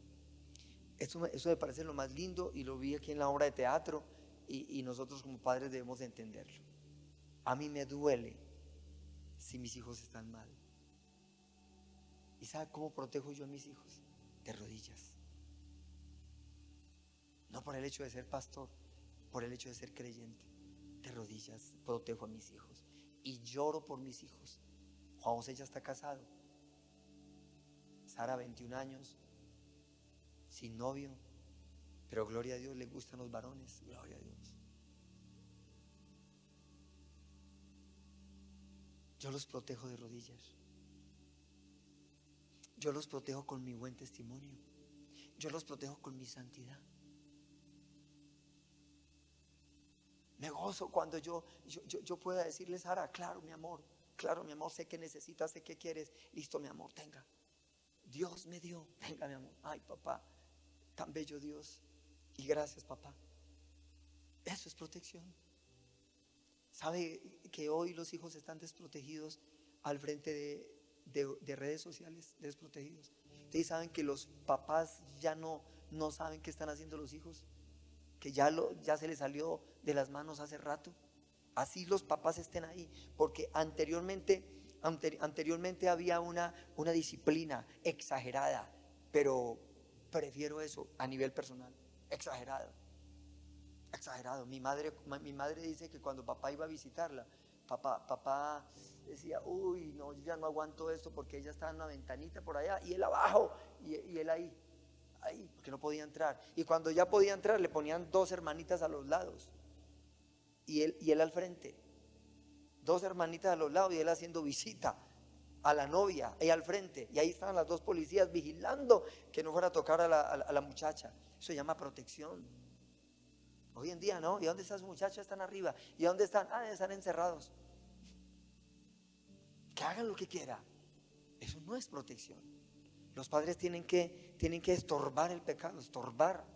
Eso me parece lo más lindo y lo vi aquí en la obra de teatro y nosotros como padres debemos de entenderlo. A mí me duele si mis hijos están mal. ¿Y sabe cómo protejo yo a mis hijos? De rodillas. No por el hecho de ser pastor, por el hecho de ser creyente. De rodillas protejo a mis hijos y lloro por mis hijos. Juan José ya está casado. Sara 21 años, sin novio, pero gloria a Dios, le gustan los varones. Gloria a Dios. Yo los protejo de rodillas. Yo los protejo con mi buen testimonio. Yo los protejo con mi santidad. Me gozo cuando yo pueda decirle: Sara, claro mi amor, sé que necesitas, sé que quieres. Listo mi amor, tenga. Dios me dio, venga mi amor. Ay papá, tan bello Dios. Y gracias papá. Eso es protección. ¿Sabe que hoy los hijos están desprotegidos al frente de redes sociales? Desprotegidos. Ustedes saben que los papás ya no saben qué están haciendo los hijos, que ya se les salió de las manos hace rato. Así los papás estén ahí, porque anteriormente había una disciplina exagerada, pero prefiero eso a nivel personal. Exagerado. Mi madre dice que cuando papá iba a visitarla, papá decía: uy, no, yo ya no aguanto esto, porque ella estaba en una ventanita por allá y él abajo y él ahí. ahí, porque no podía entrar. Y cuando ya podía entrar, le ponían 2 hermanitas a los lados y él al frente. 2 hermanitas a los lados y él haciendo visita a la novia y al frente. Y ahí estaban las 2 policías vigilando que no fuera a tocar a la muchacha. Eso se llama protección. Hoy en día no. ¿Y dónde están sus muchachos? Están arriba. ¿Y dónde están? Están encerrados. Que hagan lo que quieran. Eso no es protección. Los padres tienen que estorbar el pecado, estorbar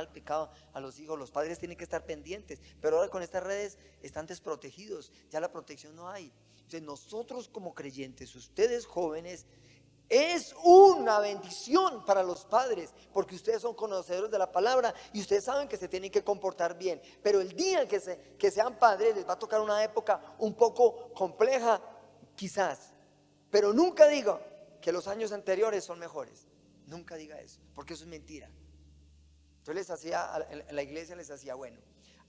el pecado a los hijos. Los padres tienen que estar pendientes. Pero ahora con estas redes están desprotegidos. Ya la protección no hay. Entonces nosotros como creyentes, ustedes jóvenes, es una bendición para los padres, porque ustedes son conocedores de la palabra y ustedes saben que se tienen que comportar bien. Pero el día que sean padres les va a tocar una época un poco compleja, quizás. Pero nunca diga que los años anteriores son mejores. Nunca diga eso, porque eso es mentira. Entonces en la iglesia les hacía, bueno,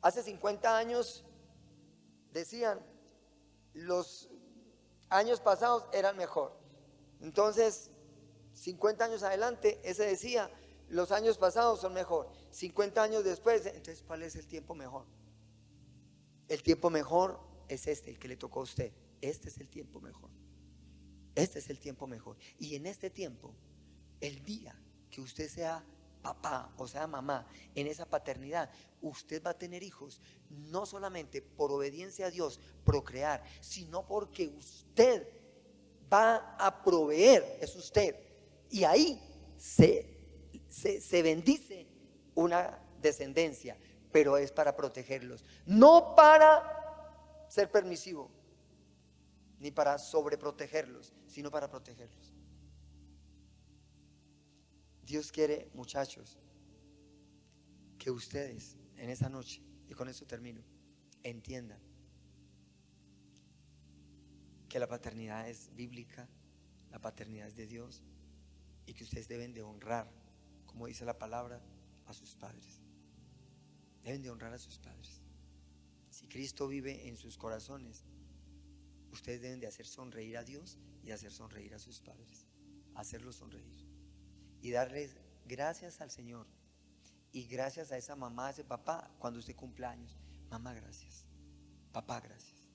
hace 50 años decían, los años pasados eran mejor. Entonces 50 años adelante ese decía, los años pasados son mejor. 50 años después, entonces ¿cuál es el tiempo mejor? El tiempo mejor es el que le tocó a usted. Este es el tiempo mejor. Este es el tiempo mejor. Y en este tiempo, el día que usted sea papá o sea mamá, en esa paternidad, usted va a tener hijos, no solamente por obediencia a Dios, procrear, sino porque usted va a proveer, es usted. Y ahí se bendice una descendencia, pero es para protegerlos, no para ser permisivo, ni para sobreprotegerlos, sino para protegerlos. Dios quiere, muchachos, que ustedes en esa noche, y con eso termino, entiendan que la paternidad es bíblica, la paternidad es de Dios, y que ustedes deben de honrar, como dice la palabra, a sus padres. Deben de honrar a sus padres. Si Cristo vive en sus corazones, ustedes deben de hacer sonreír a Dios y hacer sonreír a sus padres, hacerlos sonreír y darles gracias al Señor y gracias a esa mamá, a ese papá, cuando usted cumpla años. Mamá, gracias. Papá, gracias,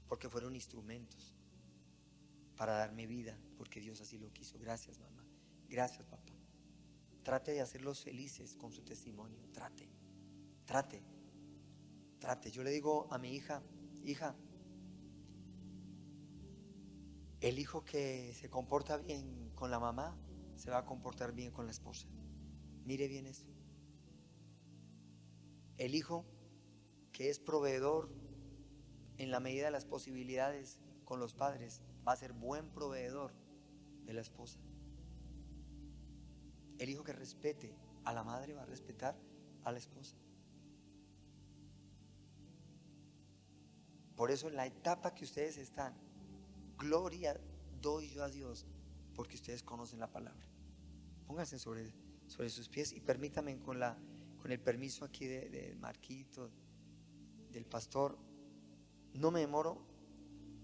porque fueron instrumentos para darme vida, porque Dios así lo quiso. Gracias, mamá. Gracias, papá. Trate de hacerlos felices con su testimonio. Trate. Yo le digo a mi hija, el hijo que se comporta bien con la mamá se va a comportar bien con la esposa. Mire bien eso. El hijo que es proveedor en la medida de las posibilidades con los padres va a ser buen proveedor de la esposa. El hijo que respete a la madre va a respetar a la esposa. Por eso en la etapa que ustedes están, gloria doy yo a Dios, porque ustedes conocen la palabra. Pónganse sobre sus pies y permítanme con el permiso aquí de Marquito, del pastor, no me demoro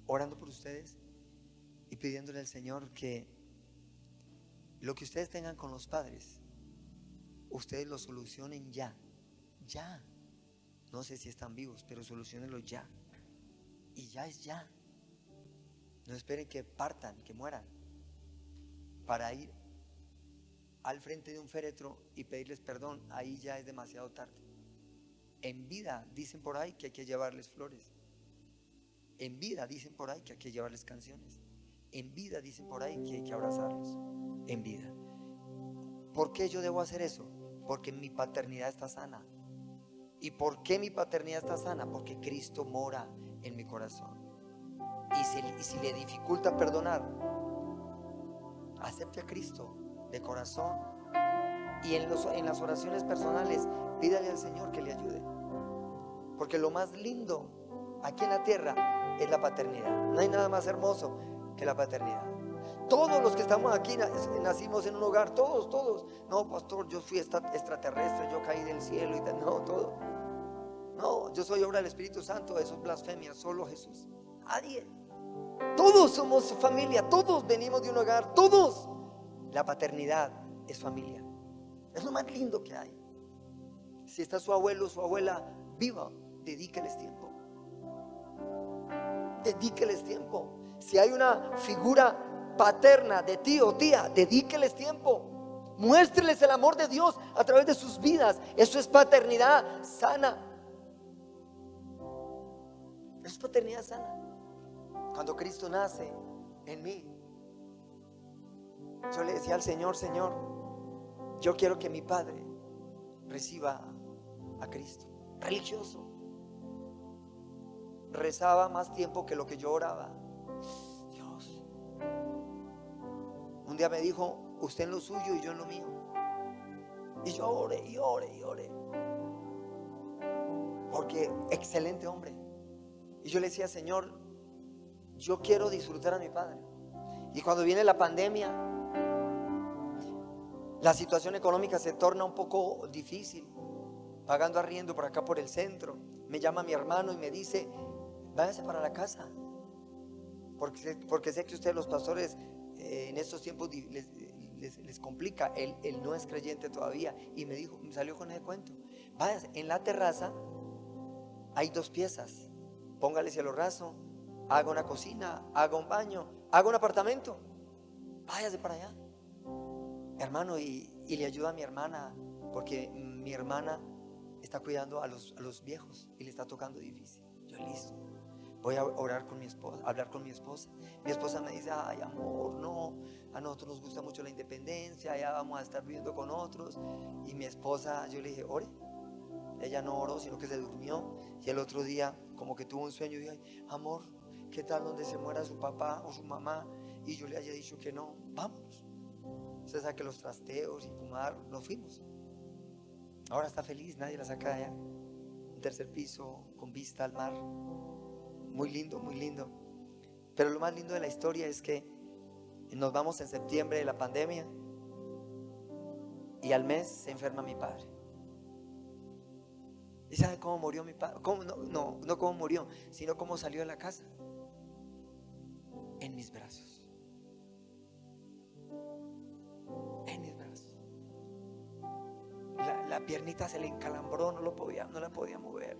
orando por ustedes y pidiéndole al Señor que lo que ustedes tengan con los padres, ustedes lo solucionen ya. No sé si están vivos, pero solucionenlo ya. Y ya es ya. No esperen que partan, que mueran, para ir al frente de un féretro y pedirles perdón. Ahí ya es demasiado tarde. En vida dicen por ahí que hay que llevarles flores. En vida dicen por ahí que hay que llevarles canciones. En vida dicen por ahí que hay que abrazarlos. En vida. ¿Por qué yo debo hacer eso? Porque mi paternidad está sana. ¿Y por qué mi paternidad está sana? Porque Cristo mora en mi corazón. Y si le dificulta perdonar, acepte a Cristo de corazón y en las oraciones personales pídale al Señor que le ayude, porque lo más lindo aquí en la tierra es la paternidad. No hay nada más hermoso que la paternidad. Todos los que estamos aquí nacimos en un hogar, todos. No, pastor, yo fui extraterrestre, yo caí del cielo y tal. No, yo soy obra del Espíritu Santo. Eso es blasfemia. Solo Jesús, nadie. Todos somos familia, todos venimos de un hogar, todos. La paternidad es familia. Es lo más lindo que hay. Si está su abuelo o su abuela viva, dedíqueles tiempo. Dedíqueles tiempo. Si hay una figura paterna de tío o tía, dedíqueles tiempo. Muéstreles el amor de Dios a través de sus vidas. Eso es paternidad sana. Eso es paternidad sana. Cuando Cristo nace en mí, yo le decía al Señor: Señor, yo quiero que mi padre reciba a Cristo. Religioso. Rezaba más tiempo que lo que yo oraba. Dios. Un día me dijo: usted en lo suyo y yo en lo mío. Y yo oré y oré y oré. Porque excelente hombre. Y yo le decía: Señor, yo quiero disfrutar a mi padre. Y cuando viene la pandemia, la situación económica se torna un poco difícil, pagando arriendo por acá por el centro. Me llama mi hermano y me dice: váyase para la casa, porque sé que ustedes los pastores en estos tiempos les complica. Él no es creyente todavía. Y me dijo, me salió con ese cuento: váyase, en la terraza hay 2 piezas, póngale cielo raso, haga una cocina, haga un baño, haga un apartamento, váyase para allá, hermano. Y le ayuda a mi hermana, porque mi hermana está cuidando a los viejos y le está tocando difícil. Yo: listo, voy a orar con mi esposa, hablar con mi esposa. Mi esposa me dice: ay, amor, no, a nosotros nos gusta mucho la independencia, ya vamos a estar viviendo con otros. Y mi esposa, yo le dije: ore. Ella no oró, sino que se durmió. Y el otro día como que tuvo un sueño y dije: ay, amor, ¿qué tal donde se muera su papá o su mamá y yo le haya dicho que no? Vámonos. Usted sabe que los trasteos y fumar, nos fuimos. Ahora está feliz, nadie la saca de allá. Un 3er piso con vista al mar. Muy lindo, muy lindo. Pero lo más lindo de la historia es que nos vamos en septiembre de la pandemia y al mes se enferma mi padre. ¿Y sabe cómo murió mi padre? No cómo murió, sino cómo salió de la casa. En mis brazos. En mis brazos. La piernita se le encalambró, no la podía mover.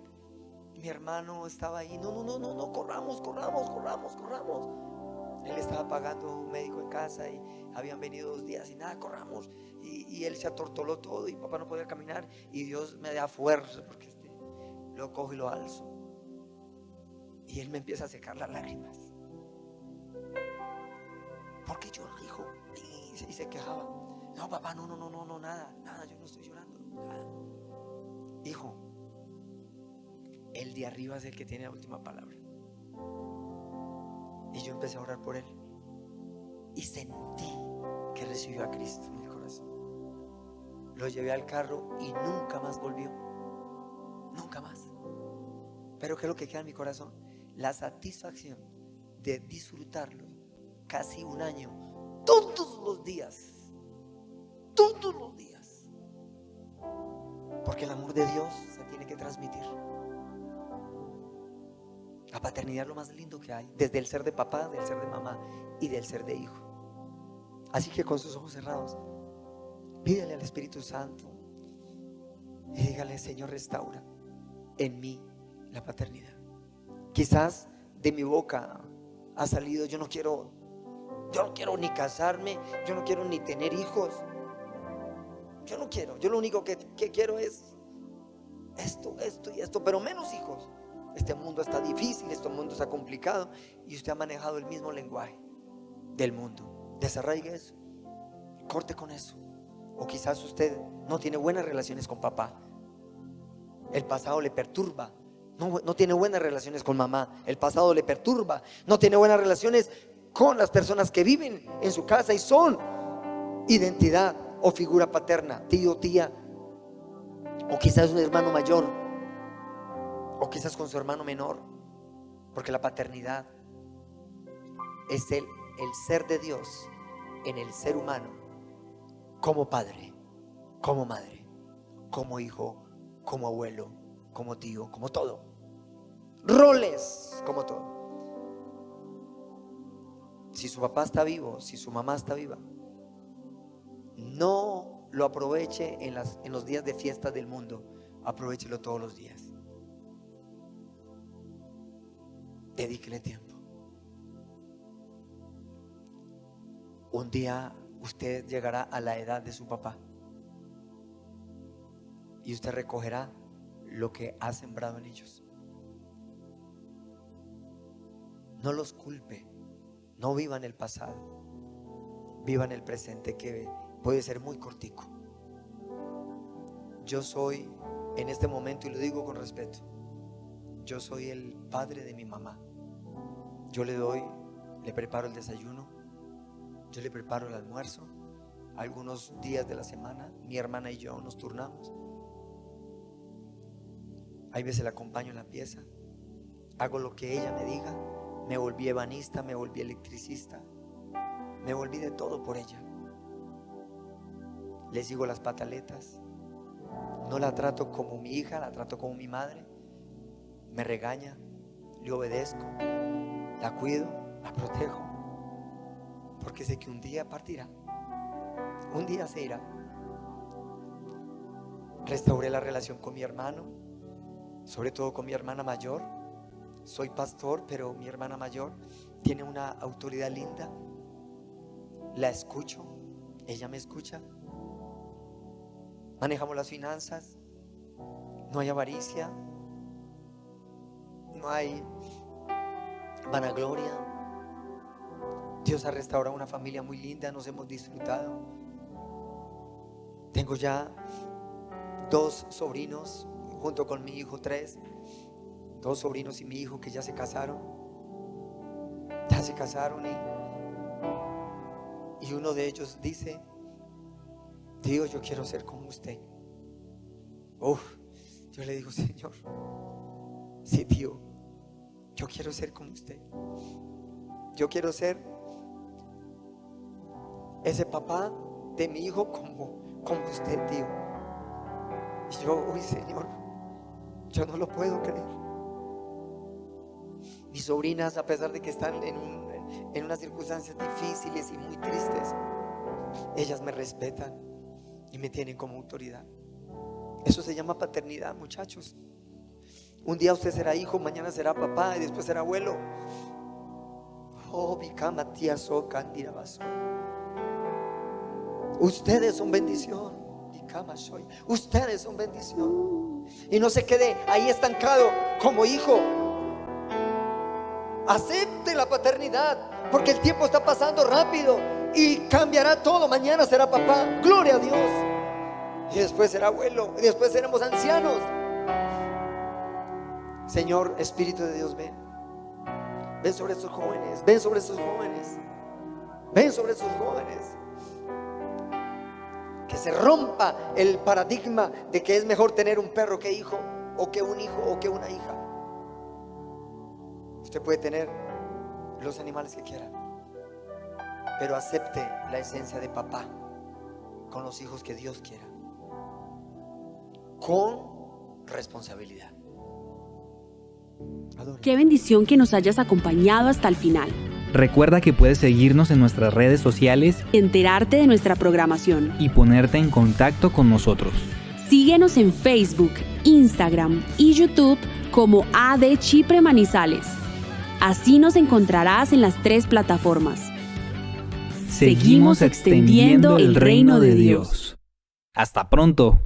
Mi hermano estaba ahí: no, corramos. Él estaba pagando un médico en casa y habían venido 2 días y nada, corramos. Y él se atortoló todo y papá no podía caminar. Y Dios me da fuerza, porque lo cojo y lo alzo. Y él me empieza a secar las lágrimas. ¿Por qué llora, hijo? Y se quejaba: no, papá, no, nada, yo no estoy llorando, nada. Hijo, el de arriba es el que tiene la última palabra. Y yo empecé a orar por él y sentí que recibió a Cristo en el corazón. Lo llevé al carro y nunca más volvió. Nunca más. Pero ¿qué es lo que queda en mi corazón? La satisfacción de disfrutarlo casi un año, todos los días. Porque el amor de Dios se tiene que transmitir. La paternidad es lo más lindo que hay, desde el ser de papá, del ser de mamá y del ser de hijo. Así que con sus ojos cerrados, pídele al Espíritu Santo y dígale: Señor, restaura en mí la paternidad. Quizás de mi boca ha salido: yo no quiero ni casarme, yo no quiero ni tener hijos, yo no quiero, yo lo único que quiero es esto y esto, pero menos hijos. Este mundo está difícil, este mundo está complicado y usted ha manejado el mismo lenguaje del mundo. Desarraigue eso, corte con eso. O quizás usted no tiene buenas relaciones con papá, el pasado le perturba. No tiene buenas relaciones con mamá, el pasado le perturba. No tiene buenas relaciones con las personas que viven en su casa y son identidad o figura paterna, tío, tía, o quizás un hermano mayor, o quizás con su hermano menor. Porque la paternidad es el ser de Dios en el ser humano, como padre, como madre, como hijo, como abuelo, como tío, como todo. Roles, como todo. Si su papá está vivo, si su mamá está viva, no lo aproveche en los días de fiesta del mundo, aprovechelo todos los días. Dedíquele tiempo. Un día usted llegará a la edad de su papá y usted recogerá lo que ha sembrado en ellos. No los culpe, no viva en el pasado, viva en el presente, que puede ser muy cortico. Yo soy en este momento, y lo digo con respeto, yo soy el padre de mi mamá. Yo le preparo el desayuno, yo le preparo el almuerzo. Algunos días de la semana mi hermana y yo nos turnamos. Hay veces la acompaño en la pieza, hago lo que ella me diga. Me volví ebanista, me volví electricista, me volví de todo por ella. Le sigo las pataletas. No la trato como mi hija, la trato como mi madre. Me regaña, le obedezco, la cuido, la protejo, porque sé que un día partirá, un día se irá. Restauré la relación con mi hermano, sobre todo con mi hermana mayor. Soy pastor, pero mi hermana mayor tiene una autoridad linda. La escucho, ella me escucha. Manejamos las finanzas, no hay avaricia, no hay vanagloria. Dios ha restaurado una familia muy linda, nos hemos disfrutado. Tengo ya 2 sobrinos, junto con mi hijo 3, 2 sobrinos y mi hijo que ya se casaron y uno de ellos dice: Dios, yo quiero ser como usted. Yo le digo: Señor, sí, Dios, yo quiero ser como usted. Yo quiero ser ese papá de mi hijo como usted, Dios. Y yo, Señor, yo no lo puedo creer. Mis sobrinas, a pesar de que están en unas circunstancias difíciles y muy tristes, ellas me respetan y me tienen como autoridad. Eso se llama paternidad, muchachos. Un día usted será hijo, mañana será papá y después será abuelo. Ustedes son bendición. Ustedes son bendición. Y no se quede ahí estancado como hijo. Acepte la paternidad, porque el tiempo está pasando rápido y cambiará todo. Mañana será papá, gloria a Dios, y después será abuelo, y después seremos ancianos. Señor, Espíritu de Dios, ven sobre estos jóvenes, ven sobre estos jóvenes, ven sobre estos jóvenes. Que se rompa el paradigma de que es mejor tener un perro que hijo, o que un hijo, o que una hija. Usted puede tener los animales que quiera, pero acepte la esencia de papá con los hijos que Dios quiera, con responsabilidad. Adore. Qué bendición que nos hayas acompañado hasta el final. Recuerda que puedes seguirnos en nuestras redes sociales, Enterarte de nuestra programación y ponerte en contacto con nosotros. Síguenos en Facebook, Instagram y YouTube como AD Chipre Manizales. Así nos encontrarás en las 3 plataformas. Seguimos extendiendo el reino de Dios. Hasta pronto.